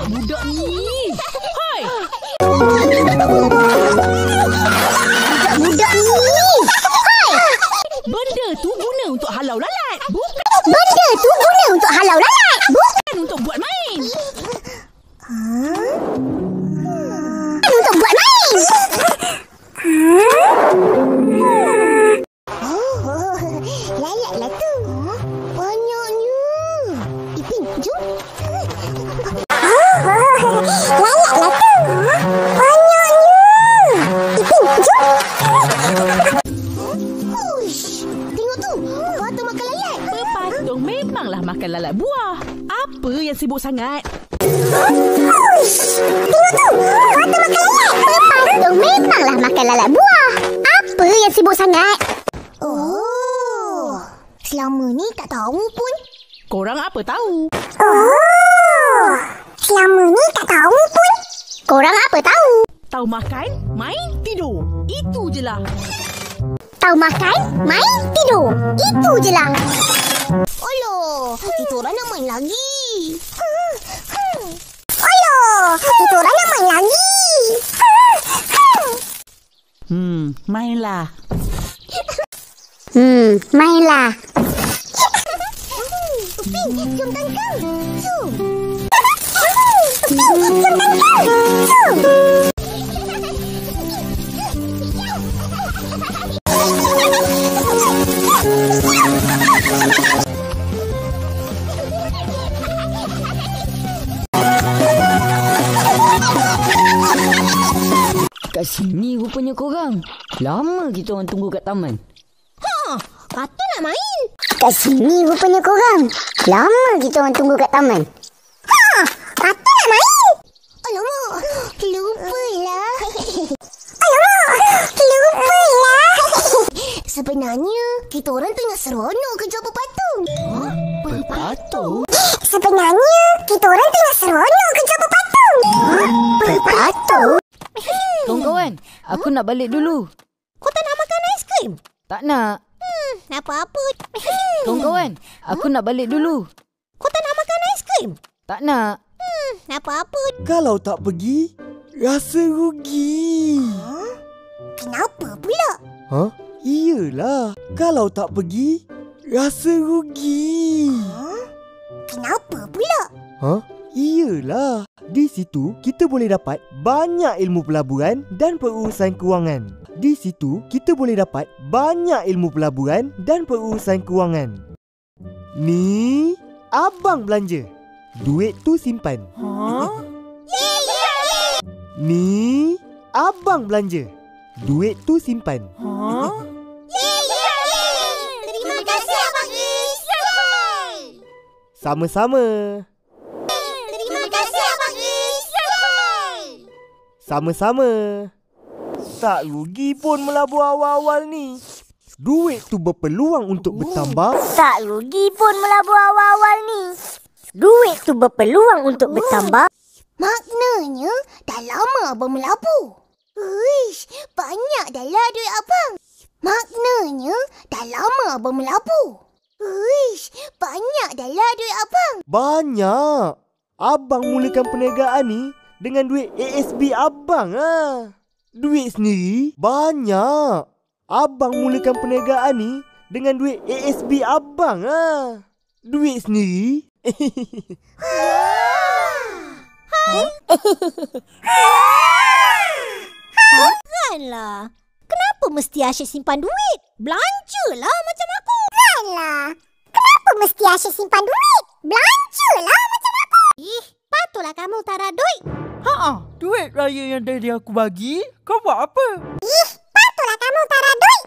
Budak-budak ni. Hai. Budak-budak ni. Benda tu guna untuk halau lalat. Bukan Benda tu guna untuk halau lalat. untuk buat main. Untuk buat main. Lalat lah tu. Banyaknya. Ipin, jom. Lalat lah tu. Banyaknya. Ipin, jom. Hush. Tengok tu. Patung makan lalat. Pepatung memanglah makan lalat buah. Apa yang sibuk sangat? Hush. Tengok tu. Patung makan lalat. Pepatung memanglah makan lalat buah. Apa yang sibuk sangat? Oh. Selama ni tak tahu pun. Korang apa tahu? Oh. Selama ni tak tahu pun. Korang apa tahu? Tahu makan, main, tidur. Itu je lah. Tahu makan, main, tidur. Itu je lah. Oloh, kita orang nak main lagi. Oloh, kita orang nak main lagi. Mainlah. Mainlah. Upin, jom tangkap. Jom. Upin, jom tangkap. Jom. Kat sini rupanya korang. Lama kita orang tunggu kat taman. Kata nak main. Kat sini rupanya korang. Lama kita orang tunggu kat taman. Kata nak main. Alamak, lupalah. Sebenarnya, kita orang tengah seronok kejar pepatung. Pepatung? Sebenarnya, kita orang tengah seronok kejar pepatung. Pepatung? Kawan-kawan, aku nak balik dulu. Kau tak nak makan aiskrim? Tak nak. Apa-apa. Kawan-kawan, aku nak balik dulu. Kau tak nak makan aiskrim? Tak nak. Apa-apa. Kalau tak pergi, rasa rugi. Kenapa pula? Iyalah, kalau tak pergi, rasa rugi. Kenapa pula? Iyalah, di situ kita boleh dapat banyak ilmu pelaburan dan perurusan kewangan. Di situ kita boleh dapat banyak ilmu pelaburan dan perurusan kewangan. Ni, abang belanja. Duit tu simpan. Ni, abang belanja. Duit tu simpan. Terima kasih, Abang Is. Sama-sama. Terima kasih, Abang Is. Sama-sama. Tak rugi pun melabur awal-awal ni. Duit tu berpeluang untuk bertambah. Tak rugi pun melabur awal-awal ni. Duit tu berpeluang untuk bertambah. Maknanya, dah lama abang melabur. Uish, banyak dah lah duit abang. Maknanya, dah lama abang melabur. Uish, banyak dah lah duit abang. Banyak. Abang mulakan perniagaan ni dengan duit ASB abang Duit sendiri banyak. Abang mulakan perniagaan ni dengan duit ASB abang Duit sendiri. Kanlah. Kenapa mesti asyik simpan duit? Belanjalah macam aku. Kanlah. Kenapa mesti asyik simpan duit? Belanjalah macam aku. Patutlah kamu taruh duit. Duit raya yang daddy aku bagi, kau buat apa? Patutlah kamu taruh duit.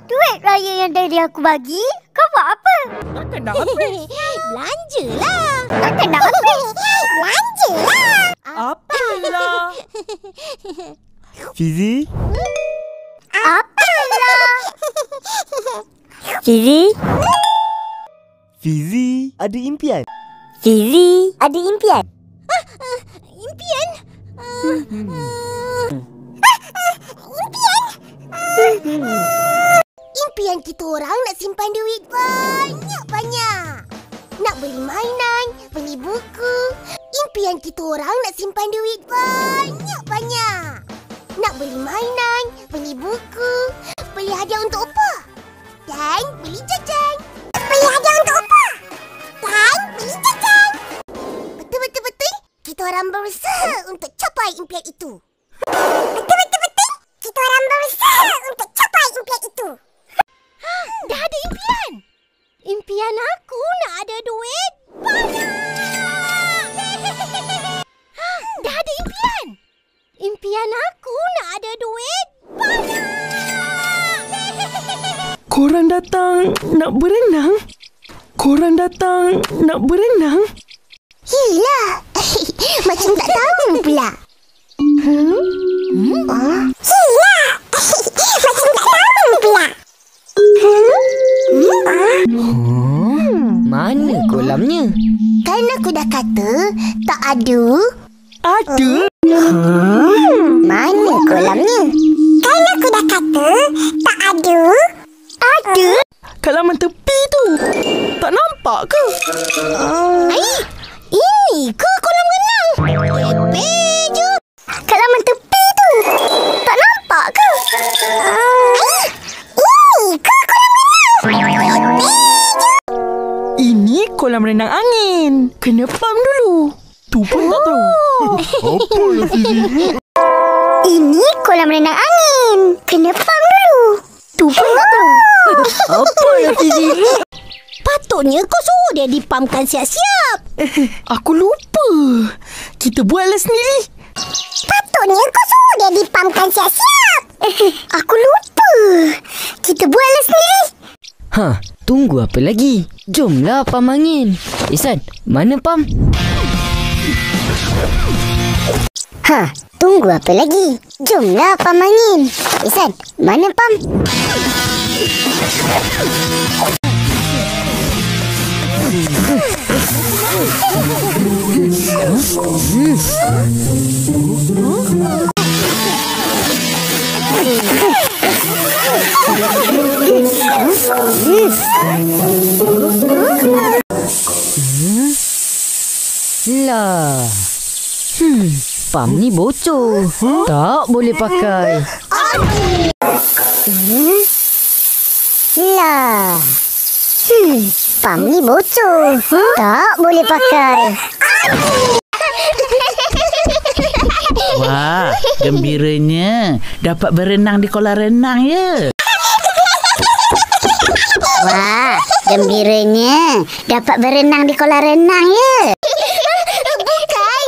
Duit raya yang daddy aku bagi, kau buat apa? Takkan nak habis. Belanjalah. Takkan nak habis. Belanjalah. Apalah. Fizi, Apalah. Fizi, Fizi ada impian. Fizi ada impian. Impian? Impian kita orang nak simpan duit banyak-banyak. Nak beli mainan, beli buku. Impian kita orang nak simpan duit banyak-banyak. Nak beli mainan, beli buku, beli hadiah untuk opa. Dan beli jajan. Beli hadiah untuk opa. Dan beli jajan. Betul-betul kita orang berusaha untuk capai impian itu. Betul-betul kita orang berusaha untuk capai impian itu. Dah ada impian. Impian aku nak ada duit banyak. Dah ada impian. Impian aku nak ada duit banyak. Korang datang nak berenang? Korang datang nak berenang? Yelah. Macam tak tahu pula. Yelah. Macam tak tahu pula. Mana kolamnya? Kan aku dah kata tak ada. Ada. Mana kolamnya? Kan aku dah kata tak ada. Ada. Kat laman tepi tu. Tak nampak ke? Ini ke kolam renang? Lepeh je. Kat laman tepi tu. Tak nampak ke? Ini ke kolam renang? Lepeh je. Ini kolam renang angin. Kena pam dulu. Tu pun tak tahu. Apa yang Fizi? Ini kolam renang angin. Kena pam dulu. Tu pun tak tahu. Apa yang Fizi? Patutnya kau suruh dia dipamkan siap-siap. Aku lupa. Kita buatlah sendiri. Patutnya kau suruh dia dipamkan siap-siap. Aku lupa. Kita buatlah sendiri. Tunggu apa lagi? Jomlah pam angin. Ihsan, mana pam? Tunggu apa lagi? Jomlah pam angin. Ihsan, mana pam? Lah. Pam ni bocor. Tak boleh pakai. Lah. Pam ni bocor. Tak boleh pakai. Wah, gembiranya dapat berenang di kolam renang ya. Wah, gembiranya dapat berenang di kolam renang ya. Bukan.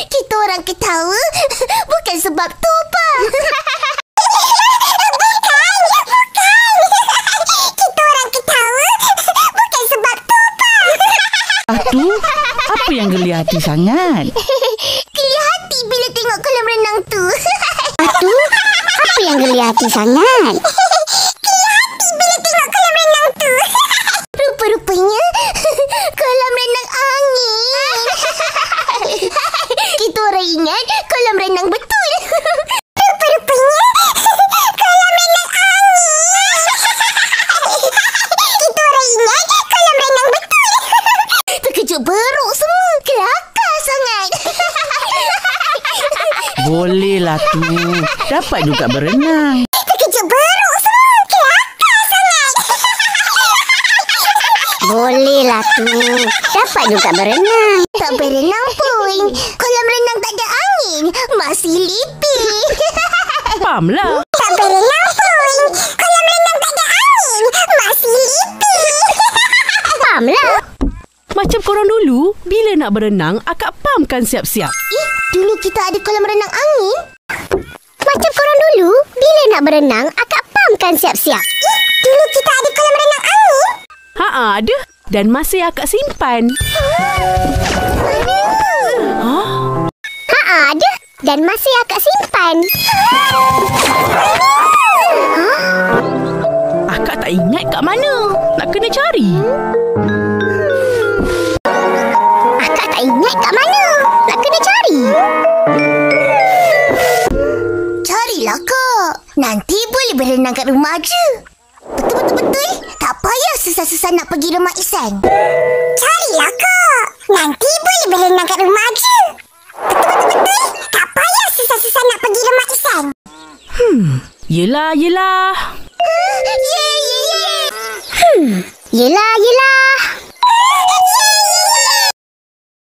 Kita orang ketawa bukan sebab tu, Pak. Bukan. Kita orang ketawa bukan sebab tu, Pak. Aduh, apa yang geli hati sangat? Geli hati bila tengok kolam renang tu. Aduh, apa yang geli hati sangat? Geli hati bila tengok kolam renang tu. Rupa-rupanya kolam renang angin. Kita orang ingat kolam renang betul. Rupa-rupanya kolam renang angin. Kita orang ingat kolam renang betul. Terkejut beruk semua. Kelakar sangat. Bolehlah tu. Dapat juga berenang. Terkejut beruk semua. Kelakar sangat. Bolehlah tu. Dapat juga berenang. Tak berenang pun. Kolam renang tak ada angin. Masih lipih. Pam lah. Tak berenang pun. Kolam renang tak ada angin. Masih lipih. Faham lah. Macam korang dulu, bila nak berenang, akak pamkan siap-siap. Dulu kita ada kolam renang angin. Macam korang dulu, bila nak berenang, akak pamkan siap-siap. Dulu kita ada kolam renang angin. Ada. Dan masih akak simpan. Ada. Dan masih akak simpan. Akak tak ingat kat mana. Nak kena cari. Akak tak ingat kat mana. Nak kena cari. Carilah, Kak. Nanti boleh berenang kat rumah je. Betul. Tak payah susah-susah nak pergi rumah Ihsan. Carilah, Kak. Nanti boleh berenang kat rumah je. Betul-betul. Tak payah susah-susah nak pergi rumah Isan. Yelah. Yelah.